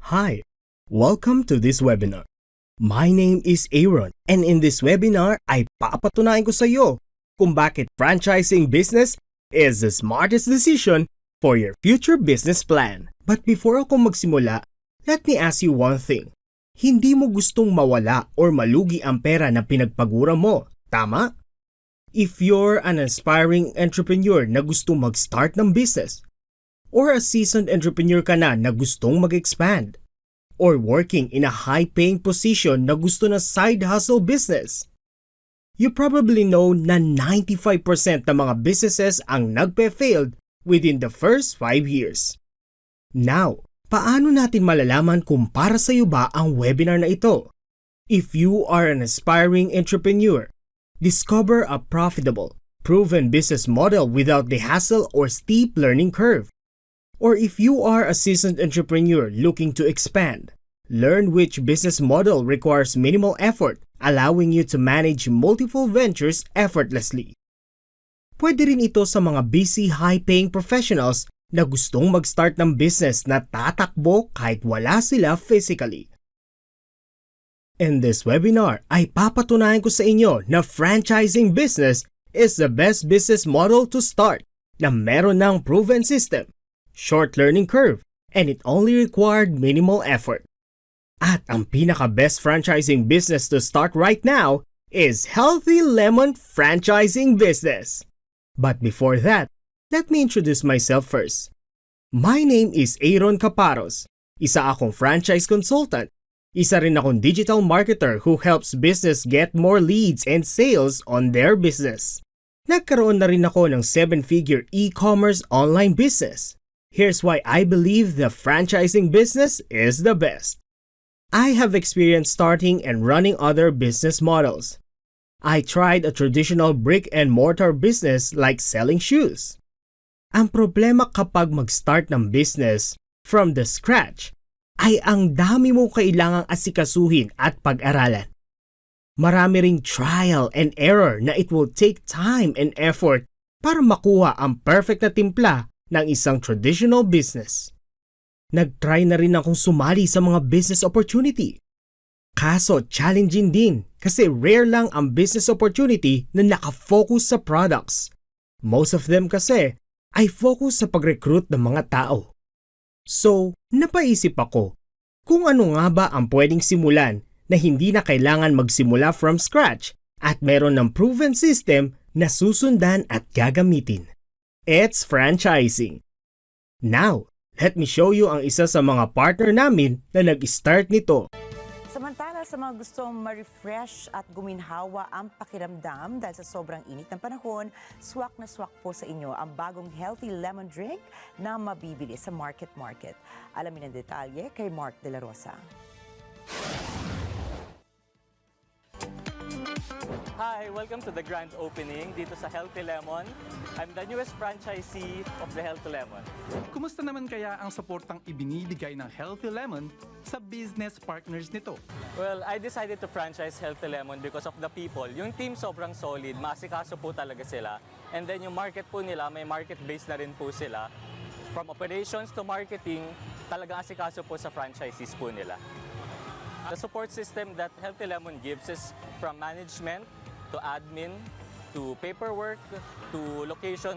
Hi, welcome to this webinar. My name is Aaron and in this webinar ay papatunayan ko sa iyo kung bakit franchising business is the smartest decision for your future business plan. But before ako magsimula, let me ask you one thing. Hindi mo gustong mawala or malugi ang pera na pinagpagura mo, tama? If you're an aspiring entrepreneur na gustong mag-start ng business, or a seasoned entrepreneur ka na gustong mag-expand, or working in a high-paying position na gusto na side hustle business, you probably know na 95% ng mga businesses ang nagpe-failed within the first 5 years. Now, paano natin malalaman kung para sa iyo ba ang webinar na ito? If you are an aspiring entrepreneur, discover a profitable, proven business model without the hassle or steep learning curve. Or if you are a seasoned entrepreneur looking to expand, learn which business model requires minimal effort, allowing you to manage multiple ventures effortlessly. Pwede rin ito sa mga busy, high-paying professionals na gustong mag-start ng business na tatakbo kahit wala sila physically. In this webinar ay papatunayan ko sa inyo na franchising business is the best business model to start na meron ng proven system, short learning curve, and it only required minimal effort. At ang pinaka-best franchising business to start right now is Healthy Lemon Franchising Business. But before that, let me introduce myself first. My name is Aaron Caparos. Isa akong franchise consultant. Isa rin akong digital marketer who helps business get more leads and sales on their business. Nagkaroon na rin ako ng 7-figure e-commerce online business. Here's why I believe the franchising business is the best. I have experience starting and running other business models. I tried a traditional brick-and-mortar business like selling shoes. Ang problema kapag mag-start ng business from the scratch ay ang dami mo kailangang asikasuhin at pag-aralan. Marami ring trial and error na it will take time and effort para makuha ang perfect na timpla ng isang traditional business. Nag-try na rin akong sumali sa mga business opportunity. Kaso challenging din kasi rare lang ang business opportunity na nakafocus sa products. Most of them kasi ay focus sa pag-recruit ng mga tao. So, napaisip ako kung ano nga ba ang pwedeng simulan na hindi na kailangan magsimula from scratch at meron ng proven system na susundan at gagamitin. It's franchising. Now, let me show you ang isa sa mga partner namin na nag-start nito. Samantala sa mga gustong ma-refresh at guminhawa ang pakiramdam dahil sa sobrang init ng panahon, swak na swak po sa inyo ang bagong Healthy Lemon Drink na mabibili sa Market. Alamin ang detalye kay Mark De La Rosa. Hi, welcome to the grand opening dito sa Healthy Lemon. I'm the newest franchisee of the Healthy Lemon. Kumusta naman kaya ang suportang ibinibigay ng Healthy Lemon sa business partners nito? Well, I decided to franchise Healthy Lemon because of the people. Yung team sobrang solid, maasikaso po talaga sila. And then yung market po nila, may market base na rin po sila. From operations to marketing, talagang asikaso po sa franchisees po nila. The support system that Healthy Lemon gives is from management to admin to paperwork to location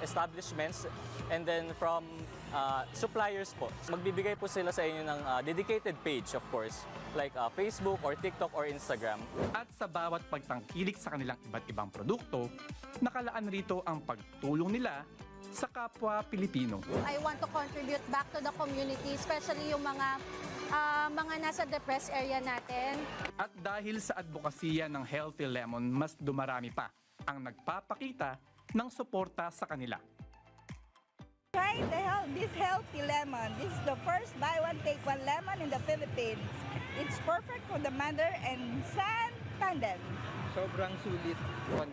establishments and then from suppliers po. Magbibigay po sila sa inyo ng dedicated page of course like Facebook or TikTok or Instagram. At sa bawat pagtangkilik sa kanilang iba't ibang produkto, nakalaan rito ang pagtulong nila sa kapwa Pilipino. I want to contribute back to the community, especially yung mga nasa depressed area natin. At dahil sa advokasya ng Healthy Lemon, mas dumarami pa ang nagpapakita ng suporta sa kanila. Try this Healthy Lemon. This is the first buy one take one lemon in the Philippines. It's perfect for the mother and son tandem. Sobrang sulit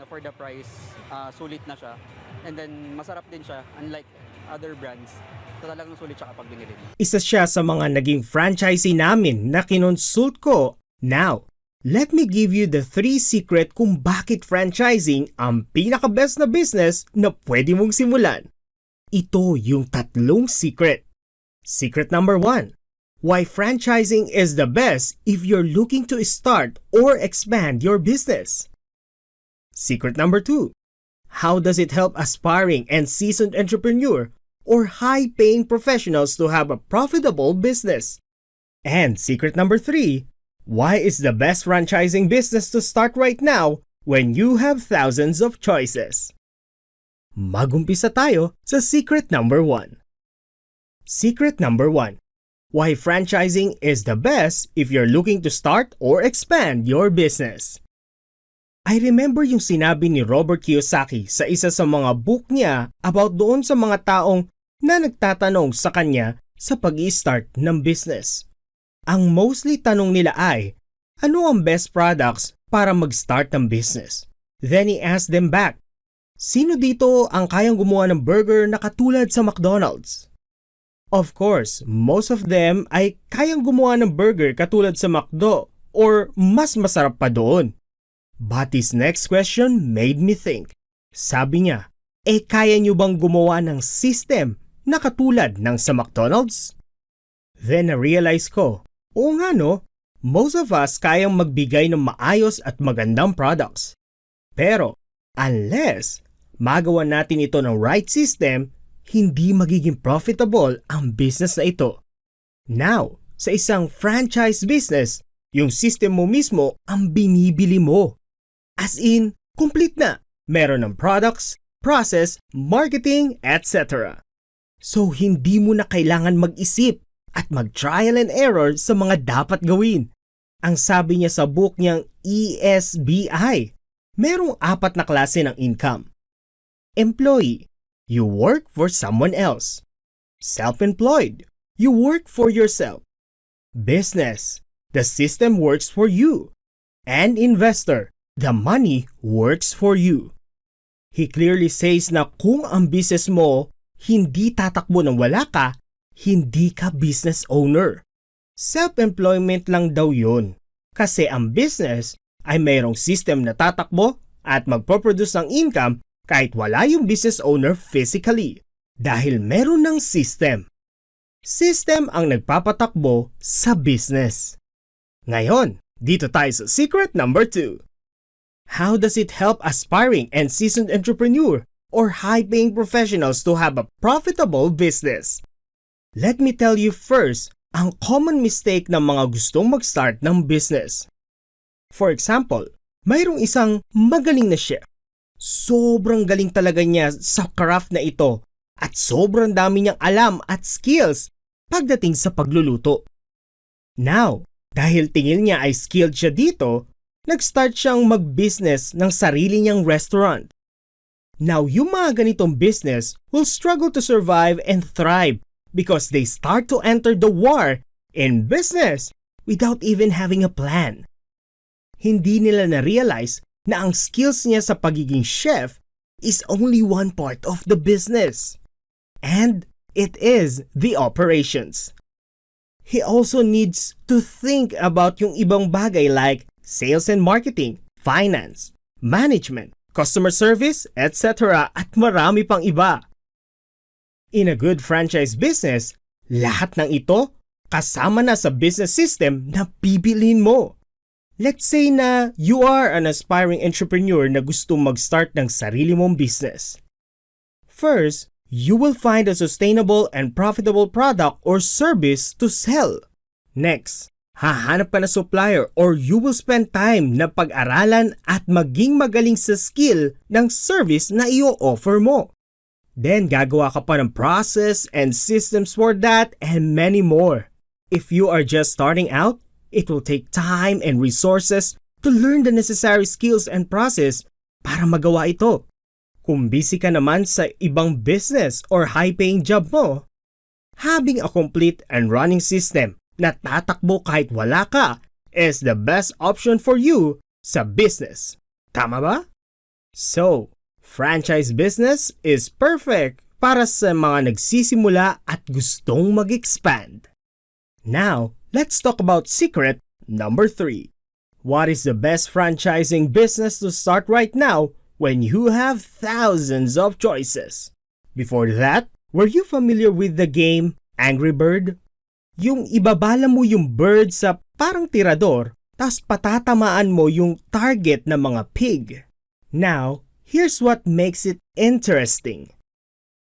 for the price, sulit na siya. And then masarap din siya, unlike other brands. Talagang sulit siya kapag binili. Isa siya sa mga naging franchisee namin na kinonsult ko. Now, let me give you the 3 secret kung bakit franchising ang pinaka-best na business na pwede mong simulan. Ito yung 3 secret. Secret number 1. Why franchising is the best if you're looking to start or expand your business. Secret number 2. How does it help aspiring and seasoned entrepreneur or high-paying professionals to have a profitable business? And secret number 3. Why is the best franchising business to start right now when you have thousands of choices? Magumpisa tayo sa secret number 1. Secret number 1. Why franchising is the best if you're looking to start or expand your business. I remember yung sinabi ni Robert Kiyosaki sa isa sa mga book niya about doon sa mga taong na nagtatanong sa kanya sa pag-i-start ng business. Ang mostly tanong nila ay, ano ang best products para mag-start ng business? Then he asked them back, sino dito ang kayang gumawa ng burger na katulad sa McDonald's? Of course, most of them ay kayang gumawa ng burger katulad sa McDo or mas masarap pa doon. But his next question made me think. Sabi niya, kaya niyo bang gumawa ng system na katulad ng sa McDonald's? Then na-realize ko, oo nga no, most of us kayang magbigay ng maayos at magandang products. Pero unless magawa natin ito ng right system, hindi magiging profitable ang business na ito. Now, sa isang franchise business, yung system mo mismo ang binibili mo. As in, complete na. Meron ng products, process, marketing, etc. So, hindi mo na kailangan mag-isip at mag-trial and error sa mga dapat gawin. Ang sabi niya sa book niyang ESBI, merong 4 na klase ng income. Employee, you work for someone else. Self-employed, you work for yourself. Business, the system works for you. And investor, the money works for you. He clearly says na kung ang business mo hindi tatakbo nang wala ka, hindi ka business owner. Self-employment lang daw yun. Kasi ang business ay mayroong system na tatakbo at magpo-produce ng income kahit wala yung business owner physically. Dahil meron ng system. System ang nagpapatakbo sa business. Ngayon, dito tayo sa secret number 2. How does it help aspiring and seasoned entrepreneur or high-paying professionals to have a profitable business? Let me tell you first, ang common mistake ng mga gustong mag-start ng business. For example, mayroong isang magaling na chef. Sobrang galing talaga niya sa craft na ito at sobrang dami niyang alam at skills pagdating sa pagluluto. Now, dahil tingin niya ay skilled siya dito, nag-start siyang mag-business ng sarili niyang restaurant. Now, yung mga ganitong business will struggle to survive and thrive because they start to enter the war in business without even having a plan. Hindi nila na-realize na ang skills niya sa pagiging chef is only one part of the business. And it is the operations. He also needs to think about yung ibang bagay like sales and marketing, finance, management, customer service, etc. at marami pang iba. In a good franchise business, lahat ng ito kasama na sa business system na bibilin mo. Let's say na you are an aspiring entrepreneur na gusto mag-start ng sarili mong business. First, you will find a sustainable and profitable product or service to sell. Next, hahanap ka na supplier or you will spend time na pag-aralan at maging magaling sa skill ng service na i-offer mo. Then, gagawa ka pa ng process and systems for that and many more. If you are just starting out, it will take time and resources to learn the necessary skills and process para magawa ito. Kung busy ka naman sa ibang business or high-paying job mo, having a complete and running system na tatakbo kahit wala ka is the best option for you sa business. Tama ba? So, franchise business is perfect para sa mga nagsisimula at gustong mag-expand. Now, let's talk about secret number 3. What is the best franchising business to start right now when you have thousands of choices? Before that, were you familiar with the game Angry Bird? Yung ibabala mo yung bird sa parang tirador, tas patatamaan mo yung target ng mga pig. Now, here's what makes it interesting.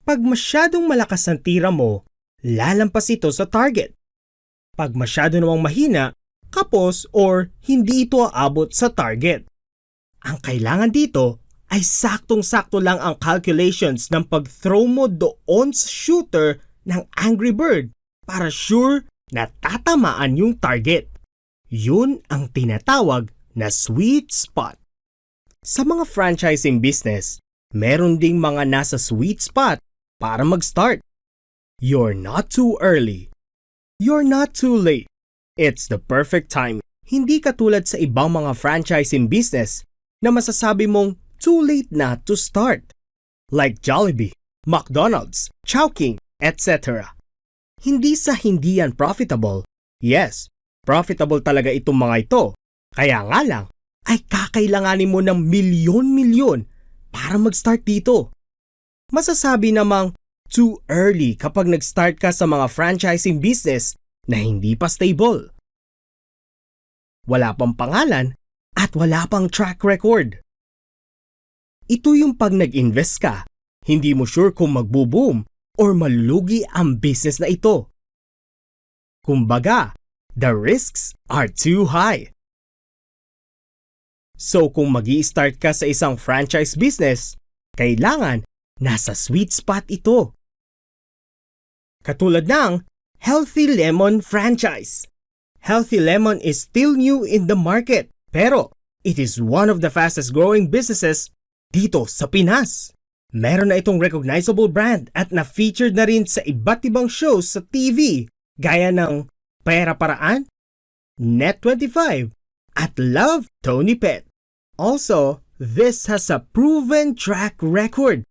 Pag masyadong malakas ang tira mo, lalampas ito sa target. Pag masyado namang mahina, kapos or hindi ito aabot sa target. Ang kailangan dito ay saktong-sakto lang ang calculations ng pag-throw mo doon sa shooter ng Angry Bird para sure na tatamaan yung target. Yun ang tinatawag na sweet spot. Sa mga franchising business, meron ding mga nasa sweet spot para mag-start. You're not too early. You're not too late. It's the perfect time. Hindi katulad sa ibang mga franchising business na masasabi mong too late na to start. Like Jollibee, McDonald's, Chowking, etc. Hindi sa hindi yan profitable. Yes, profitable talaga itong mga ito. Kaya nga lang, ay kakailanganin mo ng milyon-milyon para mag-start dito. Masasabi namang too early kapag nag-start ka sa mga franchising business na hindi pa stable. Wala pang pangalan at wala pang track record. Ito yung pag nag-invest ka, hindi mo sure kung magbo-boom or malulugi ang business na ito. Kumbaga, the risks are too high. So kung mag-i-start ka sa isang franchise business, kailangan nasa sweet spot ito. Katulad ng Healthy Lemon franchise. Healthy Lemon is still new in the market, pero it is one of the fastest growing businesses dito sa Pinas. Meron na itong recognizable brand at na-featured na rin sa iba't ibang shows sa TV gaya ng Pera Paraan, Net25 at Love Tony Pet. Also, this has a proven track record.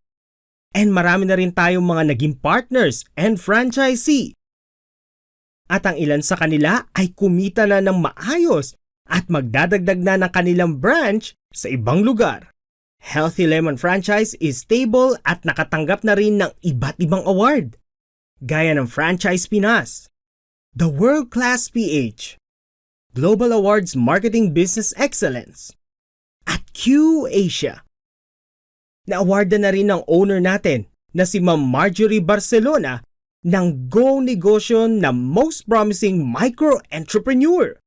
And marami na rin tayong mga naging partners and franchisee. At ang ilan sa kanila ay kumita na ng maayos at magdadagdag na ng kanilang branch sa ibang lugar. Healthy Lemon franchise is stable at nakatanggap na rin ng iba't ibang award. Gaya ng Franchise Pinas, The World Class PH, Global Awards Marketing Business Excellence, at Q Asia. Na-awardan na rin ng owner natin na si Ma'am Marjorie Barcelona ng Go Negosyo na Most Promising Micro-Entrepreneur.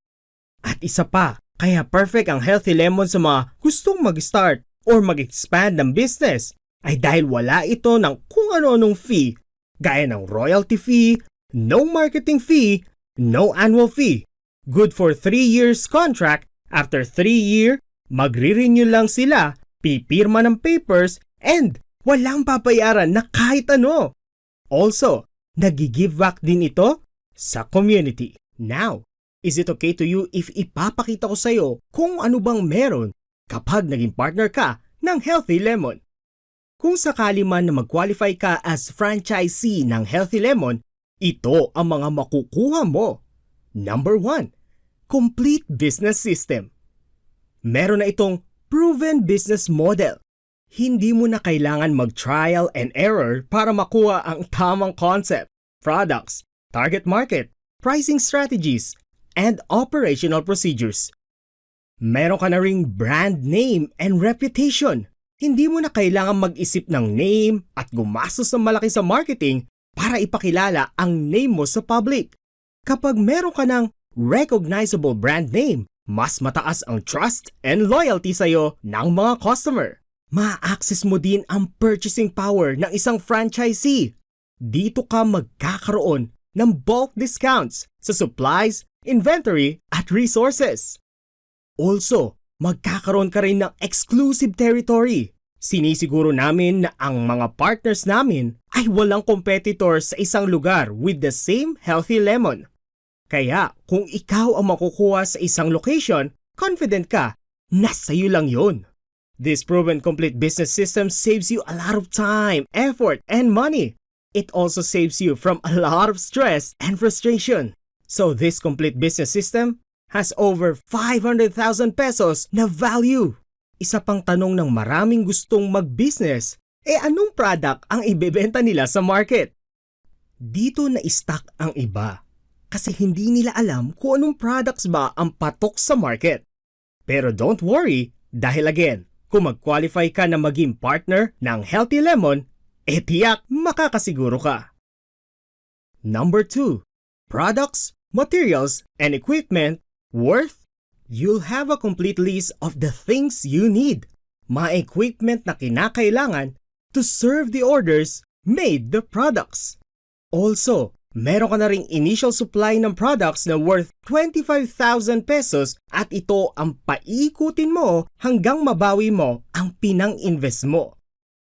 At isa pa, kaya perfect ang Healthy Lemon sa mga gustong mag-start or mag-expand ng business ay dahil wala ito ng kung ano-anong fee gaya ng royalty fee, no marketing fee, no annual fee. Good for 3 years contract. After 3 year, magre-renew lang sila, pipirma ng papers, and walang papayaran na kahit ano. Also, nag-give back din ito sa community. Now, is it okay to you if ipapakita ko sa iyo kung ano bang meron kapag naging partner ka ng Healthy Lemon? Kung sakali man na mag-qualify ka as franchisee ng Healthy Lemon, ito ang mga makukuha mo. Number 1, complete business system. Meron na itong proven business model. Hindi mo na kailangan mag-trial and error para makuha ang tamang concept, products, target market, pricing strategies, and operational procedures. Meron ka na ring brand name and reputation. Hindi mo na kailangan mag-isip ng name at gumastos ng malaki sa marketing para ipakilala ang name mo sa public. Kapag meron ka ng recognizable brand name, mas mataas ang trust and loyalty sa'yo ng mga customer. Ma-access mo din ang purchasing power ng isang franchisee. Dito ka magkakaroon ng bulk discounts sa supplies, inventory at resources. Also, magkakaroon ka rin ng exclusive territory. Sinisiguro namin na ang mga partners namin ay walang competitor sa isang lugar with the same Healthy Lemon. Kaya kung ikaw ang makukuha sa isang location, confident ka na sa'yo lang yun. This proven complete business system saves you a lot of time, effort, and money. It also saves you from a lot of stress and frustration. So this complete business system has over 500,000 pesos na value. Isa pang tanong ng maraming gustong mag-business, anong product ang ibebenta nila sa market? Dito na-stock ang iba. kasi hindi nila alam kung anong products ba ang patok sa market. Pero don't worry, dahil again, kung mag-qualify ka na maging partner ng Healthy Lemon, tiyak makakasiguro ka. Number 2. Products, materials, and equipment worth. You'll have a complete list of the things you need. Mga equipment na kinakailangan to serve the orders made the products. Also, meron ka na ring initial supply ng products na worth 25,000 pesos at ito ang paikutin mo hanggang mabawi mo ang pinang-invest mo.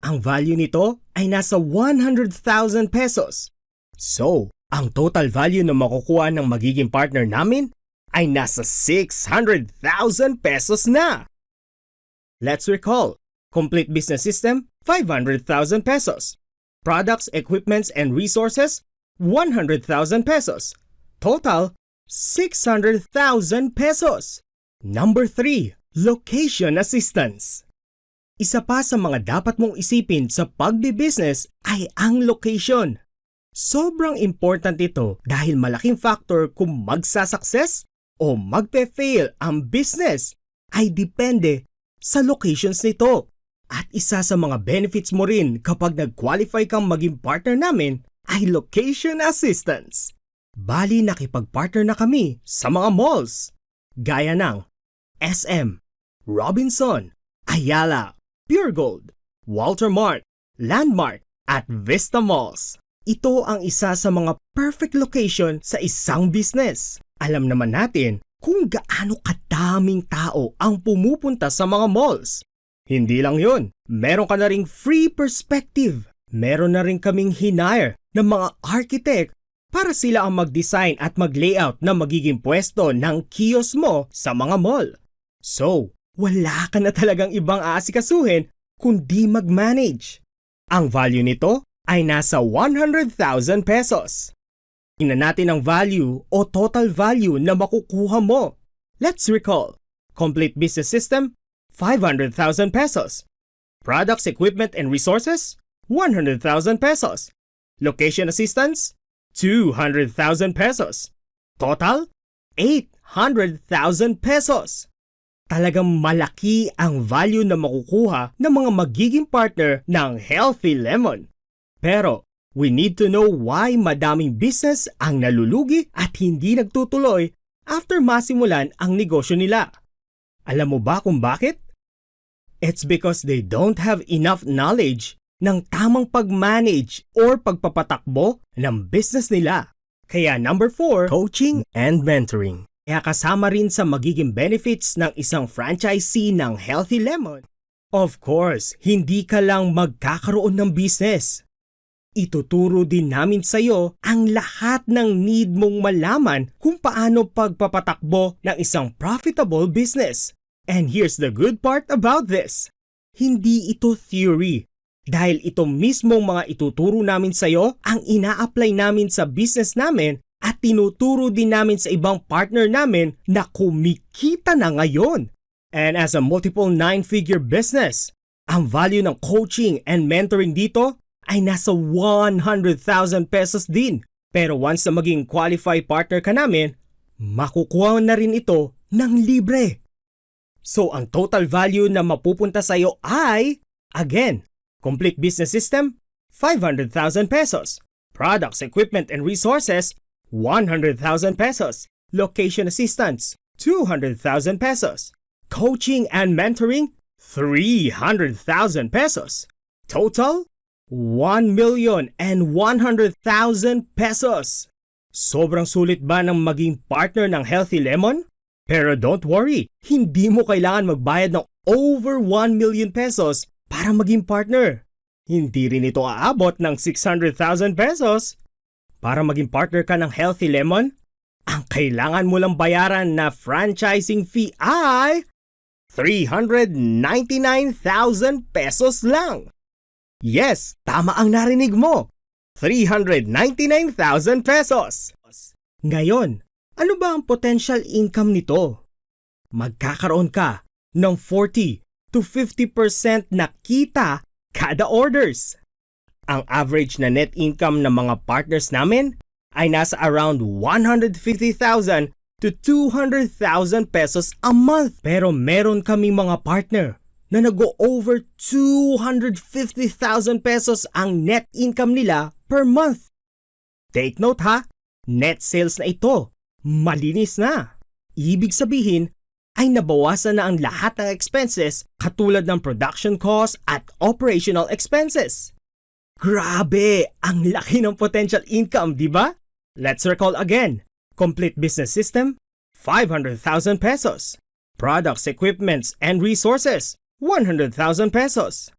Ang value nito ay nasa 100,000 pesos. So, ang total value na makukuha ng magiging partner namin ay nasa 600,000 pesos na. Let's recall, complete business system, 500,000 pesos. Products, equipments, and resources, 100,000 pesos. Total, 600,000 pesos. Number 3, location assistance. Isa pa sa mga dapat mong isipin sa pagbi-business ay ang location. Sobrang important ito dahil malaking factor kung magsasucess o magpe-fail ang business ay depende sa locations nito. At isa sa mga benefits mo rin kapag nag-qualify kang maging partner namin ay location assistance. Bali nakipag-partner na kami sa mga malls gaya ng SM, Robinson, Ayala, Pure Gold, Walter Mart, Landmark at Vista Malls. Ito ang isa sa mga perfect location sa isang business. Alam naman natin kung gaano kadaming tao ang pumupunta sa mga malls. Hindi lang yun, meron ka na ring free perspective. Meron na rin kaming hinire ng mga architect para sila ang mag-design at mag-layout na magiging pwesto ng kiosk mo sa mga mall. So, wala ka na talagang ibang aasikasuhin kundi mag-manage. Ang value nito ay nasa 100,000 pesos. Tingnan natin ang value o total value na makukuha mo. Let's recall, complete business system, 500,000 pesos. Products, equipment, and resources, 100,000 pesos. Location assistance, 200,000 pesos. Total, 800,000 pesos. Talagang malaki ang value na makukuha ng mga magiging partner ng Healthy Lemon. Pero, we need to know why madaming business ang nalulugi at hindi nagtutuloy after masimulan ang negosyo nila. Alam mo ba kung bakit? It's because they don't have enough knowledge ng tamang pag-manage or pagpapatakbo ng business nila. Kaya number 4, coaching and mentoring. Kaya kasama rin sa magiging benefits ng isang franchisee ng Healthy Lemon. Of course, hindi ka lang magkakaroon ng business. Ituturo din namin sa iyo ang lahat ng need mong malaman kung paano pagpapatakbo ng isang profitable business. And here's the good part about this. Hindi ito theory. Dahil ito mismong mga ituturo namin sa iyo ang ina-apply namin sa business namin at tinuturo din namin sa ibang partner namin na kumikita na ngayon. And as a multiple 9-figure business, ang value ng coaching and mentoring dito ay nasa 100,000 pesos din. Pero once na maging qualified partner ka namin, makukuha na rin ito ng libre. So ang total value na mapupunta sa iyo ay, again, complete business system, 500,000 pesos. Products, equipment, and resources, 100,000 pesos. Location assistance, 200,000 pesos. Coaching and mentoring, 300,000 pesos. Total, 1,100,000 pesos. Sobrang sulit ba ng maging partner ng Healthy Lemon? Pero don't worry, hindi mo kailangan magbayad ng over 1 million pesos para maging partner. Hindi rin ito aabot ng 600,000 pesos. Para maging partner ka ng Healthy Lemon, ang kailangan mo lang bayaran na franchising fee ay 399,000 pesos lang. Yes, tama ang narinig mo. 399,000 pesos. Ngayon, ano ba ang potential income nito? Magkakaroon ka ng 40 to 50% na kita kada orders. Ang average na net income ng mga partners namin ay nasa around 150,000 to 200,000 pesos a month. Pero meron kaming mga partner na nag-over 250,000 pesos ang net income nila per month. Take note ha, net sales na ito, malinis na. Ibig sabihin ay nabawasan na ang lahat ng expenses katulad ng production cost at operational expenses. Grabe! Ang laki ng potential income, di ba? Let's recall again. Complete business system, 500,000 pesos. Products, equipments, and resources, 100,000 pesos.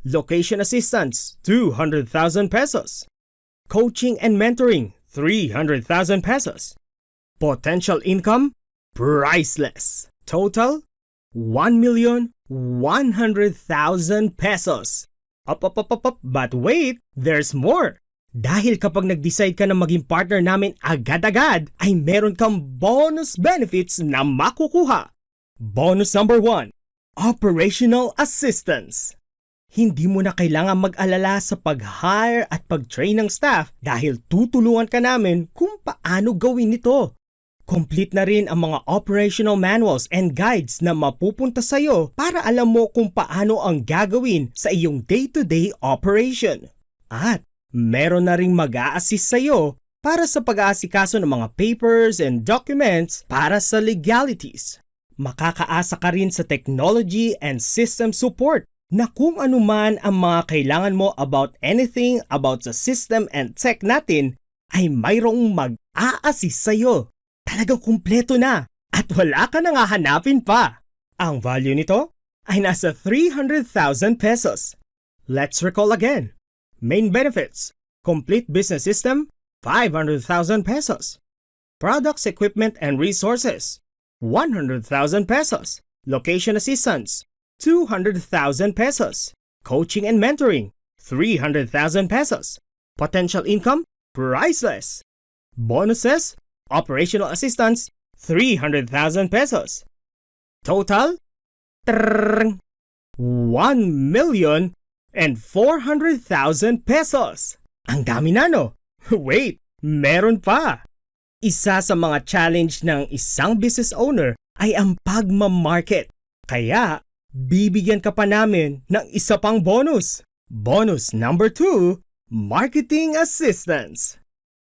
Location assistance, 200,000 pesos. Coaching and mentoring, 300,000 pesos. Potential income, priceless. Total, 1,100,000 pesos. Up. But wait, there's more. Dahil kapag nag-decide ka na maging partner namin agad-agad, ay meron kang bonus benefits na makukuha. Bonus number 1, operational assistance. Hindi mo na kailangan mag-alala sa pag-hire at pag-train ng staff dahil tutulungan ka namin kung paano gawin ito. Complete na rin ang mga operational manuals and guides na mapupunta sa iyo para alam mo kung paano ang gagawin sa iyong day-to-day operation. At meron na ring mag-a-assist sa iyo para sa pag-aasikaso ng mga papers and documents para sa legalities. Makakaasa ka rin sa technology and system support na kung anuman ang mga kailangan mo about anything about the system and tech natin ay mayroong mag-a-assist sa iyo. Talagang kumpleto na at wala ka nang hahanapin pa. Ang value nito ay nasa 300,000 pesos. Let's recall again. Main benefits, complete business system, 500,000 pesos. Products, equipment, and resources, 100,000 pesos. Location assistance, 200,000 pesos. Coaching and mentoring, 300,000 pesos. Potential income, priceless. Bonuses, operational assistance, 300,000 pesos. Total, 1,400,000 pesos. Ang dami na no? Wait, meron pa. Isa sa mga challenge ng isang business owner ay ang pagmamarket. Kaya, bibigyan ka pa namin ng isa pang bonus. Bonus number 2, marketing assistance.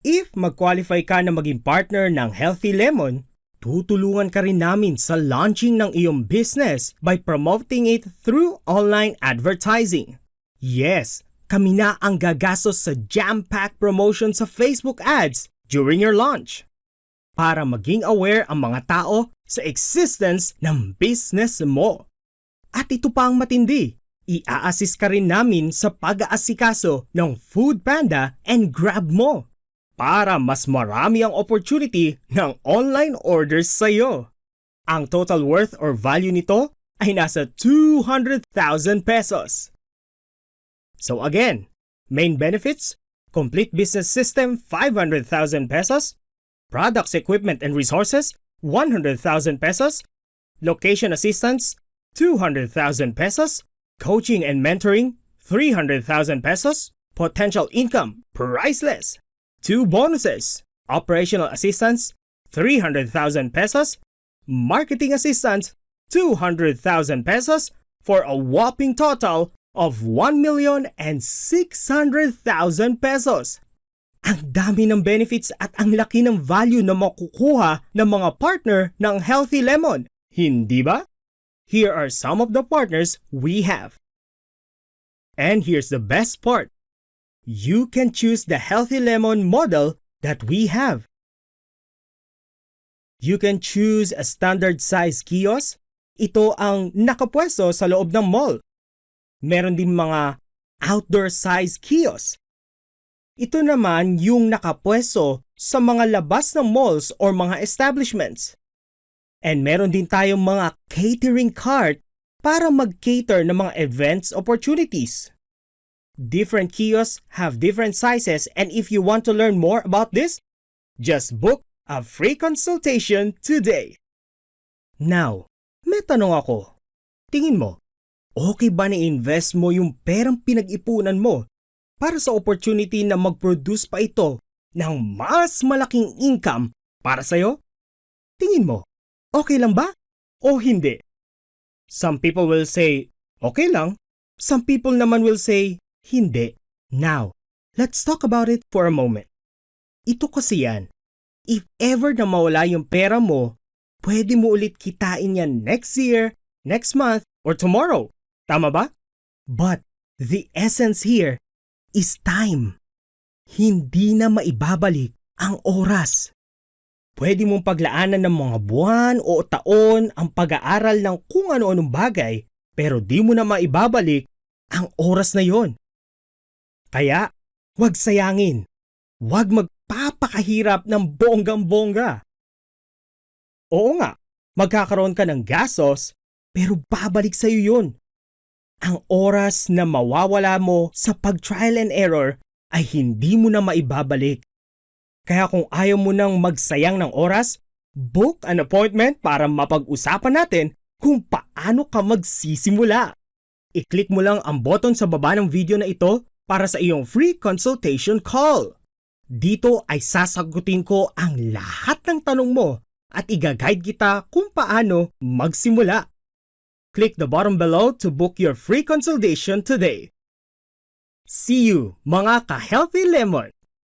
If mag-qualify ka na maging partner ng Healthy Lemon, tutulungan ka rin namin sa launching ng iyong business by promoting it through online advertising. Yes, kami na ang gagastos sa jam-packed promotion sa Facebook ads during your launch para maging aware ang mga tao sa existence ng business mo. At ito pa ang matindi, ia-assist ka rin namin sa pag-aasikaso ng Foodpanda and Grab mo para mas marami ang opportunity ng online orders sa iyo. Ang total worth or value nito ay nasa 200,000 pesos. So again, main benefits, complete business system 500,000 pesos, products, equipment, and resources 100,000 pesos, location assistance 200,000 pesos, coaching and mentoring 300,000 pesos, potential income priceless. 2 bonuses, operational assistance, 300,000 pesos, marketing assistance, 200,000 pesos, for a whopping total of 1,600,000 pesos. Ang dami ng benefits at ang laki ng value na makukuha ng mga partner ng Healthy Lemon. Hindi ba? Here are some of the partners we have. And here's the best part. You can choose the Healthy Lemon model that we have. You can choose a standard size kiosk. Ito ang nakapwesto sa loob ng mall. Meron din mga outdoor size kiosk. Ito naman yung nakapwesto sa mga labas ng malls or mga establishments. And meron din tayong mga catering cart para mag-cater ng mga events opportunities. Different kiosks have different sizes, and if you want to learn more about this, just book a free consultation today. Now, may tanong ako. Tingin mo, okay ba na-invest mo yung perang pinag-ipunan mo para sa opportunity na mag-produce pa ito ng mas malaking income para sa'yo? Tingin mo, okay lang ba o hindi? Some people will say, okay lang. Some people naman will say, hindi. Now, let's talk about it for a moment. Ito kasi yan. If ever na mawala yung pera mo, pwede mo ulit kitain yan next year, next month, or tomorrow. Tama ba? But the essence here is time. Hindi na maibabalik ang oras. Pwede mong paglaanan ng mga buwan o taon ang pag-aaral ng kung ano-anong bagay, pero di mo na maibabalik ang oras na yon. Kaya, huwag sayangin. Huwag magpapakahirap ng bonggang-bongga. Oo nga, magkakaroon ka ng gastos, pero babalik sa'yo yun. Ang oras na mawawala mo sa pag-trial and error ay hindi mo na maibabalik. Kaya kung ayaw mo nang magsayang ng oras, book an appointment para mapag-usapan natin kung paano ka magsisimula. I-click mo lang ang button sa baba ng video na ito para sa iyong free consultation call. Dito ay sasagutin ko ang lahat ng tanong mo at i-guide kita kung paano magsimula. Click the button below to book your free consultation today. See you, mga ka-Healthy Lemon!